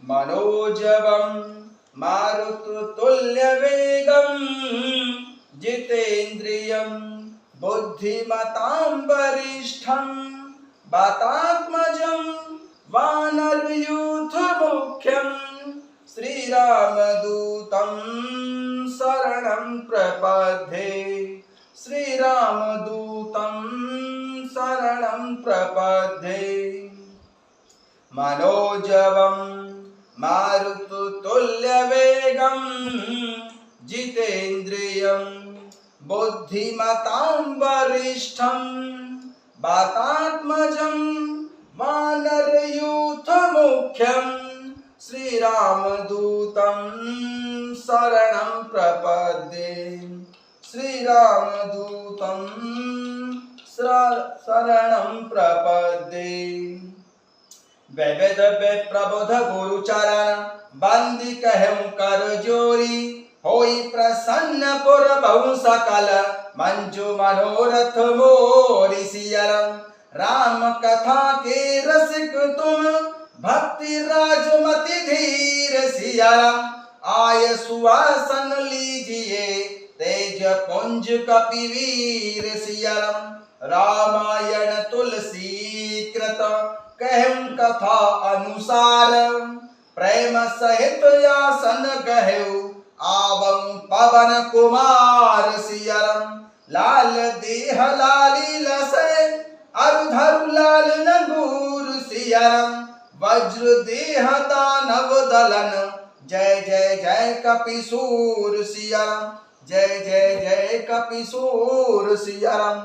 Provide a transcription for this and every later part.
मनोजवं मारुततुल्यवेगं जितेन्द्रियं बुद्धिमतां वरिष्ठं वातात्मजं वानरयूथमुख्यं श्रीरामदूतं शरणं प्रपद्ये। श्रीरामदूतं शरणं प्रपद्ये। मनोजवं मारुततुल्यवेगं जितेन्द्रियं बुद्धिमतां वरिष्ठं वातात्मजं वानरयूथमुख्यं श्रीरामदूतं शरणं प्रपद्ये। श्रीरामदूतं शरणं प्रपद्ये। वेद प्रबोध गुरुचरण बंदी कहूँ कर जोरी होई प्रसन्न पुर बहु सकल मंजू मनोरथ मोरी सियरम। राम कथा के रसिक तुम भक्ति राजमति धीर सियरम। आय सुवासन लीजिए तेज पुंज कपिवीर सियरम। रामायण तुलसी कृत कहूँ कथा अनुसार प्रेम सहित यासन गहेऊ आवं पवन कुमार सियरम। लाल देह लाली लसे अरुधरु लाल नगूर सियरम। वज्र देह दानव दलन जय जय जय कपिसूर सियरम। जय जय जय कपिसूर सियरम।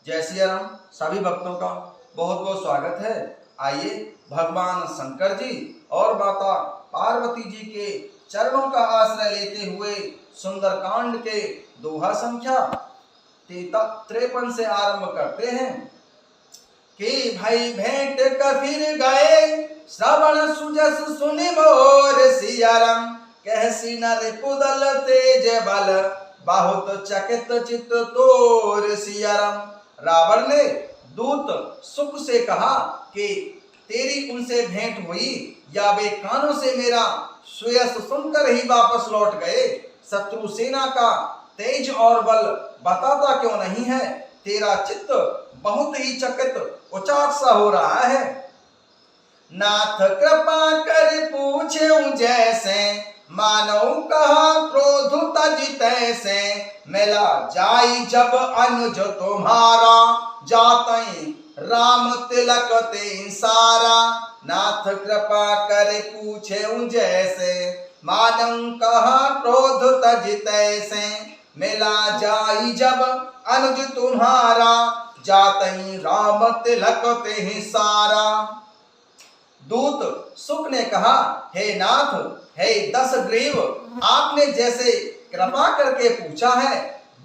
जय सियाराम। सभी भक्तों का बहुत बहुत स्वागत है। आइए भगवान शंकर जी और माता पार्वती जी के चरणों का आश्रय लेते हुए सुंदरकांड के दोहा संख्या 53 से आरंभ करते हैं कि भाई भेंट कफिर गए श्रवण सुजस सुनि मोर सियाराम। कहसी नर पुदल तेज बल बहुत चकित चित तोर सियाराम। रावण ने दूत सुख से कहा कि तेरी उनसे भेंट हुई या वे कानों से मेरा सुयस सुनकर ही वापस लौट गए। शत्रु सेना का तेज और बल बताता क्यों नहीं है। तेरा चित्त बहुत ही चकित उचाट सा हो रहा है। नाथ कृपा कर पूछूं जैसे मानो कहा क्रोध तज तैसे। मिला जाई जब अनुज तुम्हारा जातई राम तिलक ते सारा। नाथ कृपा कर पूछूं जैसे मानो कहा क्रोध तज तैसे। मिला जाई जब अनुज तुम्हारा जातई राम तिलक ते सारा। दूत सुख ने कहा हे नाथ हे दशग्रीव आपने जैसे कृपा करके पूछा है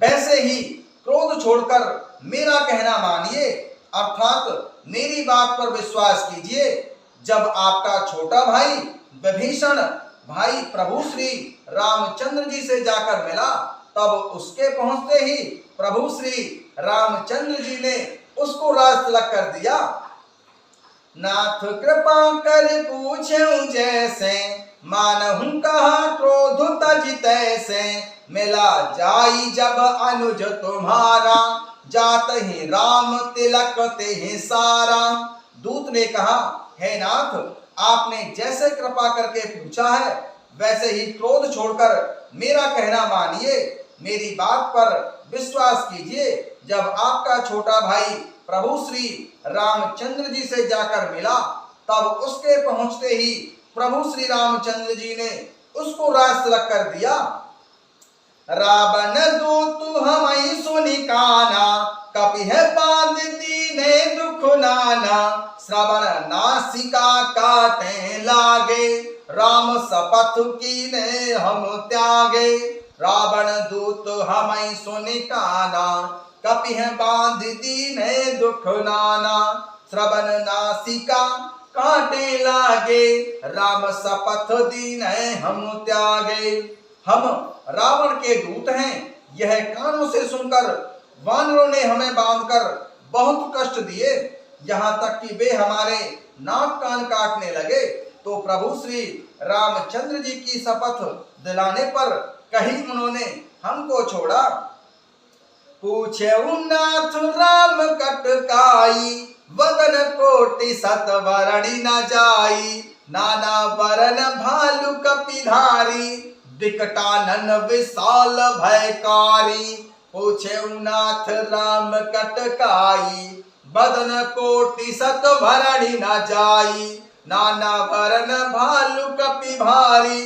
वैसे ही क्रोध छोड़कर मेरा कहना मानिए अर्थात मेरी बात पर विश्वास कीजिए। जब आपका छोटा भाई विभीषण भाई प्रभु श्री रामचंद्र जी से जाकर मिला तब उसके पहुंचते ही प्रभु श्री रामचंद्र जी ने उसको राज तिलक कर दिया। नाथ कृपा कर पूछूं जैसे मानहूं कहा क्रोध तज तैसे। मिला जाई जब अनुज तुम्हारा जात ही राम तिलक ते सारा। दूत ने कहा हे नाथ आपने जैसे कृपा करके पूछा है वैसे ही क्रोध छोड़कर मेरा कहना मानिए मेरी बात पर विश्वास कीजिए। जब आपका छोटा भाई प्रभु श्री रामचंद्र जी से जाकर मिला तब उसके पहुंचते ही प्रभु श्री रामचंद्र जी ने उसको राज तिलक कर दिया। रावण दूत हमई सुनि काना कपिह बांध दीने दुख नाना। श्रवण नासिका काटे लागे राम सपथ कीने हम त्यागे। रावण दूत हमई सुनि काना कपिह बांध दीने दुख नाना। श्रवण नासिका काटे लागे राम सपथ दीने हम त्यागे। हम रावण के दूत हैं यह कानों से सुनकर वानरों ने हमें बांधकर बहुत कष्ट दिए यहाँ तक कि वे हमारे नाक कान काटने लगे तो प्रभु श्री रामचंद्र जी की शपथ दिलाने पर कहीं उन्होंने हमको छोड़ा। पूछे नाथ राम कटकाई, वदन कोटि सत वरणी न जाई। नाना वरन भालु कपिधारी, विकटानन विशाल भयकारी। पूछे नाथ राम कटकाई, वदन कोटि सत वरणी न जाई। नाना वरन भालु कपिधारी,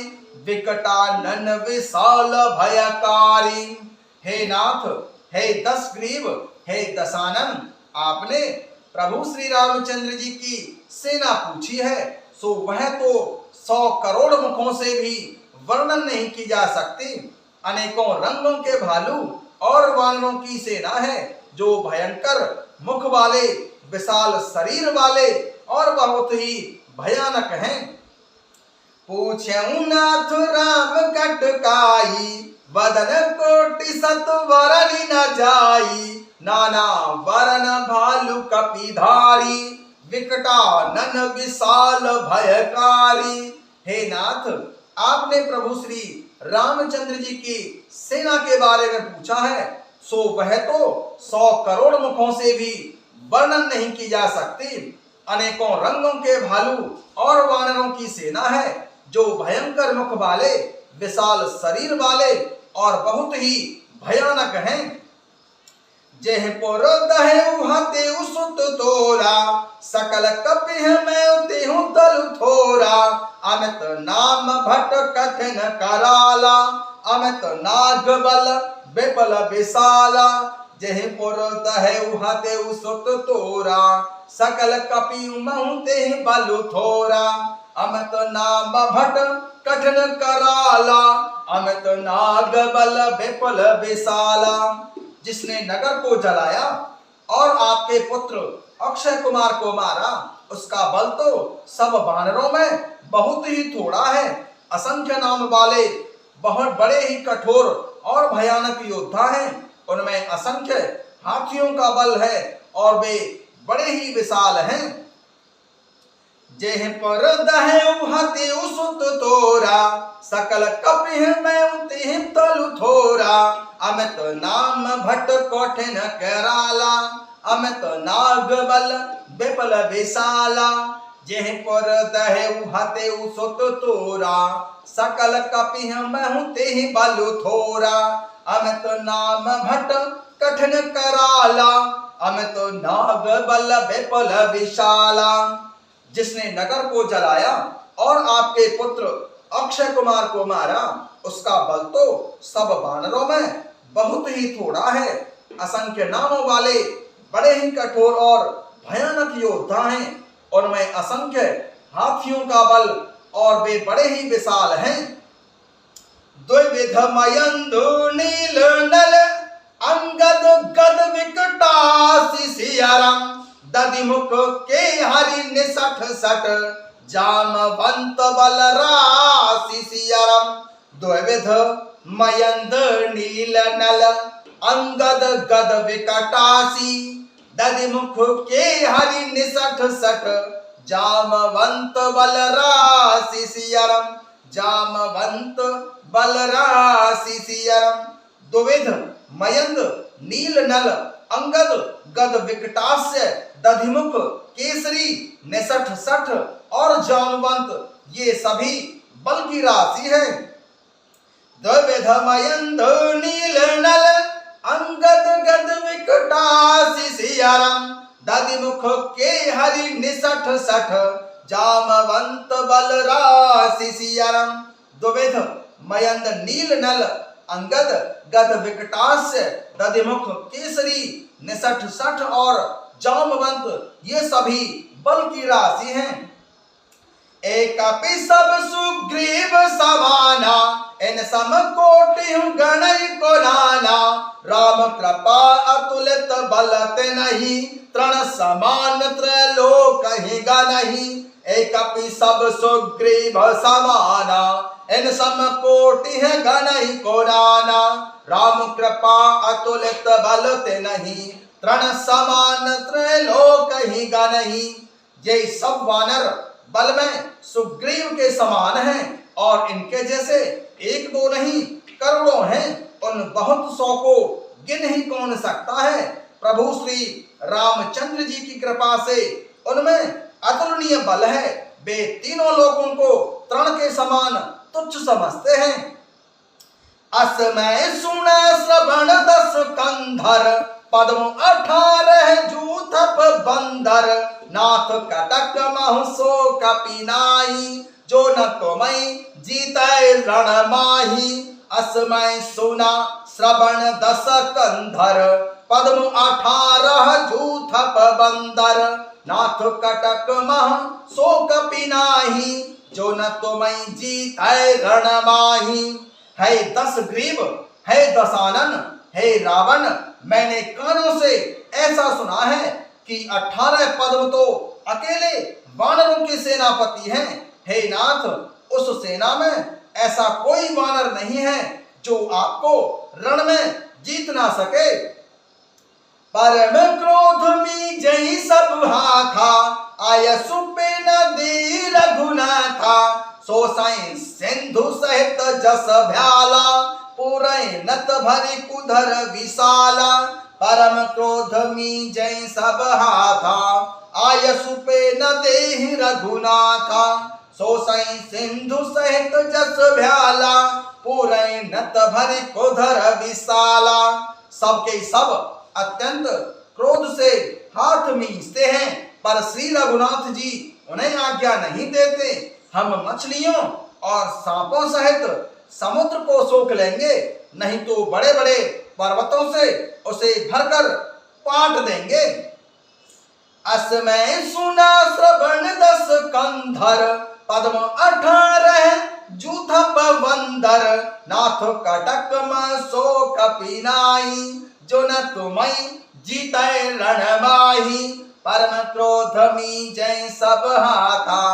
विकटानन विशाल भयकारी। हे नाथ, हे दशग्रीव, हे दशानन, आपने प्रभु श्री रामचंद्र जी की सेना पूछी है, सो वह तो 100 करोड़ मुखों से भी वर्णन नहीं की जा सकती। अनेकों रंगों के भालू और वानरों की सेना है, जो भयंकर मुख वाले, विशाल शरीर वाले और बहुत ही भयानक हैं। पूछे नाथ राम कटकाई, वदन कोटि सत वरणी न जाई। नाना वरन भालु कपिधारी, विकटानन विशाल भयकारी। हे नाथ, आपने प्रभु श्री रामचंद्र जी की सेना के बारे में पूछा है, सो वह तो 100 करोड़ मुखों से भी वर्णन नहीं की जा सकती। अनेकों रंगों के भालू और वानरों की सेना है, जो भयंकर मुख वाले, विशाल शरीर वाले और बहुत ही भयानक हैं। जेह पुर दहेउ हतेउ सुत तोरा, सकल कपिह मैं तेहु दल थोरा। अमित नाम भट कठिन कराला, अमित नाग बल विपल विशाला। जेह पुर दहेउ हतेउ सुत तोरा, सकल कपि महु तेह बल थोरा। अमित नाम भट कठिन कराला, अमित नाग बल विपल विशाला। जिसने नगर को जलाया और आपके पुत्र अक्षय कुमार को मारा, उसका बल तो सब वानरों में बहुत ही थोड़ा है। असंख्य नाम वाले बहुत बड़े ही कठोर और भयानक योद्धा हैं। उनमें असंख्य हाथियों का बल है और वे बड़े ही विशाल हैं। जेह पर दहेउ हतेउ सुत तोरा, सकल कपिह मैं तेह तलु थोरा। अमित नाम भट कठिन कराला, अमित नाग बल विपल विशाला। जेह पर दहेउ हतेउ सुत तोरा, सकल कपिह मैं तेह बल थोरा। अमित नाम भट कठिन कराला, अमित नाग बल विपल विशाला। जिसने नगर को जलाया और आपके पुत्र अक्षय कुमार को मारा, उसका बल तो सब वानरों में बहुत ही थोड़ा है। असंख्य नामों वाले बड़े ही कठोर और भयानक योद्धा हैं। उनमें असंख्य हाथियों का बल और वे बड़े ही विशाल हैं। द्विविध मयंदु नील नल, अंगद गद विकटासी सियाराम। दधिमुख के हरि निसठ सठ, जामवंत बल राशि सियाराम। द्विविध मयंद नील नल, अंगद गद विकटासी। दधिमुख के हरि निसठ सठ, जामवंत बल राशि सियाराम। जामवंत बल राशि सियाराम। द्विविध मयंद नील नल, अंगद गद विकटास्य, दधिमुख केसरी निसठ सठ और जामवंत, ये सभी बल की राशि है। द्विविध मयंद नील नल, अंगद गद विकटासी सियाराम। दधिमुख के हरि निसठ सठ, जामवंत बल राशि सियाराम। द्विविध मयंद नील नल, अंगद गद विकटास्य, दधिमुख केसरी निसठ सठ और जामवंत, ये सभी बल की राशि हैं। एकपि सब सुग्रीव समाना, इन सम कोटि गणै को नाना। राम कृपा अतुलित बलत नहीं, तृण समान त्रैलोक ही गनहि। एकपि सब सुग्रीव समाना, इन सम कोटि गणै को नाना। राम कृपा अतुलित बलत नहीं, तृण समान त्रैलोक ही गनहि। ये सब वानर बल में सुग्रीव के समान हैं और इनके जैसे एक दो नहीं करोड़ों हैं। उन बहुत सौ को गिन ही कौन सकता है। प्रभु श्री रामचंद्र जी की कृपा से उनमें अतुलनीय बल है। वे तीनों लोगों को तृण के समान तुच्छ समझते हैं। असमय सुन श्रवण दस कंधर, पद्म 18 जूथप बंदर, नाथ कटक महसो कपिनाई, जो न तुम्हें जीते रण माही। असमय सुना श्रवण दस कंधर, पद्म 18 जूथप बंदर, नाथ कटक महसो कपिनाही, जो न तुम्हें जीते रण माही। है 10 ग्रीव, है दशानन, हे रावण, मैंने कानों से ऐसा सुना है कि 18 पद्म तो अकेले वानरों के सेनापति हैं। हे नाथ, उस सेना में ऐसा कोई वानर नहीं है जो आपको रण में जीत ना सके। परम क्रोध में जय सब हाथा, आय सुपे नदी रघुनाथा, सो साई सिंधु सहित जस भ्याला, पूरे नत भरी कुधर विशाला। परम क्रोध में जय सब हाथा, आय सुपे नदी रघुनाथा, सो साई सिंधु सहित जस भ्याला, पूरे नत भरी कुधर विशाला। सबके सब अत्यंत क्रोध से हाथ मींचते हैं, पर श्री रघुनाथ जी उन्हें आज्ञा नहीं देते। हम मछलियों और सांपों सहित समुद्र को सोख लेंगे, नहीं तो बड़े बड़े पर्वतों से उसे भरकर पाट देंगे। असमय सुना श्रवण दस कंधर, पद्म 18 जूथप बंदर, नाथ कटक महसो कपिनाई, जो न तुम्हें जीते रण माही। परम क्रोध में जय सब हाथा,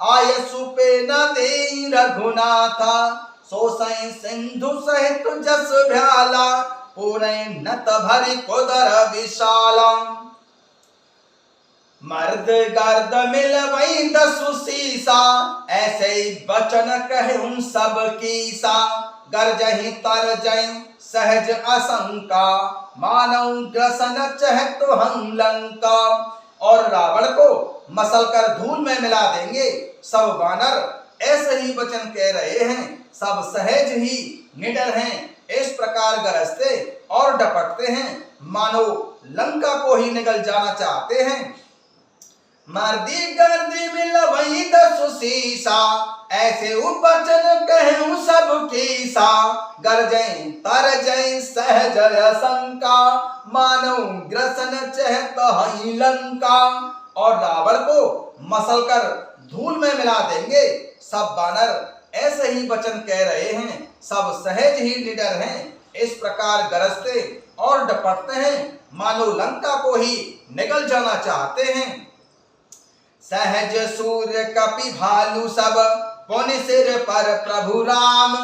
आय सुपे नदी रघुनाथा, सो साई सिंधु सहित जस भ्याला, पूरे नत भरी कुधर विशाला। मर्द गर्द मिलवई 10 सीसा, ऐसे ही बचन कहूं सब कीसा, गरजहि तरजई सहज आशंका, मानव ग्रसन चहत हम लंका। और रावण को मसल कर धूल में मिला देंगे। सब वानर ऐसे ही वचन कह रहे हैं, सब सहज ही निडर हैं, इस प्रकार गरजते और डपटते हैं मानो लंका को ही निगल जाना चाहते हैं। मर्दी गर्दी मिलवई 10 सीसा, ऐसे उपचन कहूं सब कीसा, गरजई तरजई सहज आशंका, मानव ग्रसन चहत हई लंका। और रावण को मसल कर धूल में मिला देंगे। सब वानर ऐसे ही वचन कह रहे हैं, सब सहज ही निडर हैं, इस प्रकार गरजते और डपटते हैं मानो लंका को ही निगल जाना चाहते हैं। सहज सूर्य कपि भालू सब, पुनि सिर पर प्रभु राम,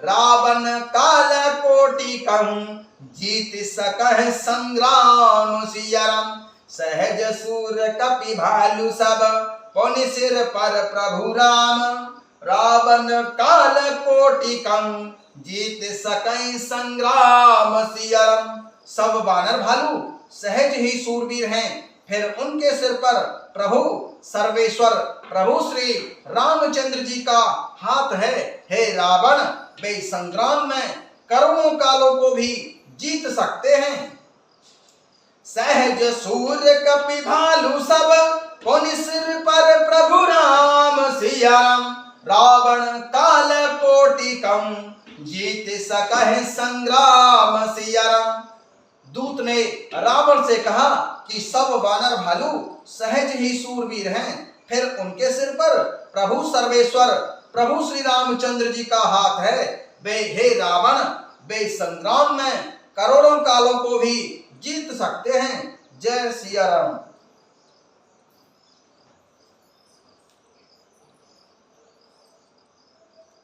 रावण काल कोटि कहूं जीत सकह संग्राम सियाराम। सहज सूर्य कपि भालू सब, पुनि सिर पर प्रभु राम, रावण काल कोटि कहूं जीत सकह संग्राम सियाराम। सब वानर भालू सहज ही सूरवीर हैं, फिर उनके सिर पर प्रभु सर्वेश्वर प्रभु श्री रामचंद्र जी का हाथ है। हे रावण, वे संग्राम में करोड़ों कालों को भी जीत सकते हैं। सहज सूर्य कपि भालू सब, पुनि सिर पर प्रभु राम सियाराम, रावण काल कोटि कहूं जीत सकह संग्राम सियाराम। दूत ने रावण से कहा कि सब वानर भालू सहज ही सूरवीर हैं, फिर उनके सिर पर प्रभु सर्वेश्वर प्रभु श्री रामचंद्र जी का हाथ है। वे हे रावण, वे संग्राम में करोड़ों कालों को भी जीत सकते हैं। जय सिया राम।